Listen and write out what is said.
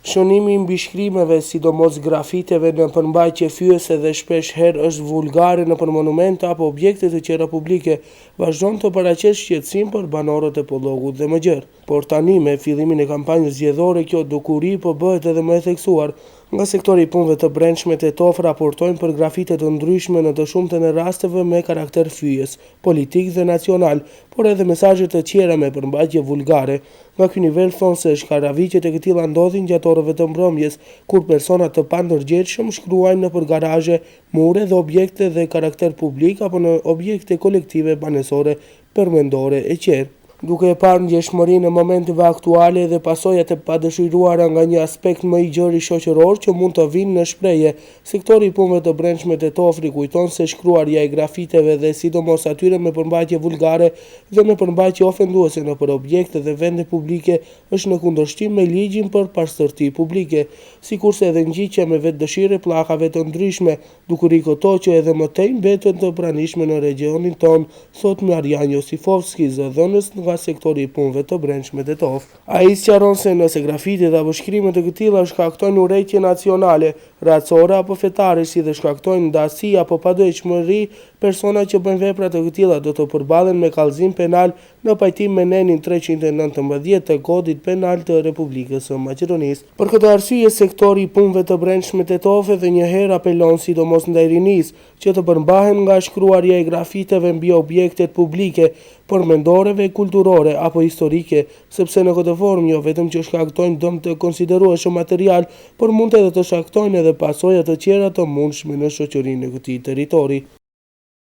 Shënimi i mbishkrimeve, sidomos grafiteve në përmbajtje fyese dhe shpesh herë është vulgare në monumente apo objekte të tjera publike, vazhdon të paraqes shqetësim për banorët e Pollogut dhe më gjerë. Por tani me fillimin e kampanjës zgjedhore kjo dukuri po bëhet edhe më e theksuar. Nga sektori i punëve të brendshme Tetov raportojnë për grafite të ndryshme në të shumtën e rasteve me karakter fyes, politik dhe nacional, por edhe mesazhe të tjera me përmbajtje vulgare. Nga ky nivel thonë se shkaravicjet e këtilla ndodhin gjatë orëve të mbrëmjes, kur persona të pandërgjegjshëm shkruajnë nëpër garazhe, mure dhe objekte dhe karakter publik apo në objekte kolektive banesore, përmendore e qerë. Duke e parë ndjeshmërinë në momenteve aktuale dhe pasojat e padëshiruara nga një aspekt më i gjerë shoqëror që mund të vinë në shprehje, sektori i punëve të brendshme Tetov kujton se shkruarja e grafiteve dhe sidomos atyre me përmbajtje vulgare dhe me përmbajtje ofenduese nëpër objekte dhe vende publike është në kundërshtim me ligjin për pastërti publike, sikurse edhe ngjitja me vetdëshirë pllakave të ndryshme, dukuri këto që edhe më tej mbeten të pranishme në regionin ton, thot Marian Josifovski, zëdhënës nga sektori i punëve të brendshme Tetov. Ai sqaron se nëse grafitet apo shkrimet të këtilla shkaktojnë urrëtie nacionale, racore apo fetare, si dhe shkaktojnë ndasi apo padojshmëri, persona që bëjnë vepra të këtilla do të përballen me kallëzim penal në pajtim me nenin 319 të Kodit Penal të Republikës së Maqedonisë. Për këtë arsye, sektori i punëve të brendshme Tetov edhe një herë apelon sidomos ndaj rinisë që të përmbahen nga shkruarja e grafiteve mbi objektet publike, përmendoreve, kulturore apo historike, sepse në këtë formë jo vetëm që shkaktojnë dëm të konsiderueshëm material, por mund edhe të shkaktojnë edhe pasoja të tjera të mundshme në shoqërinë e këtij territori.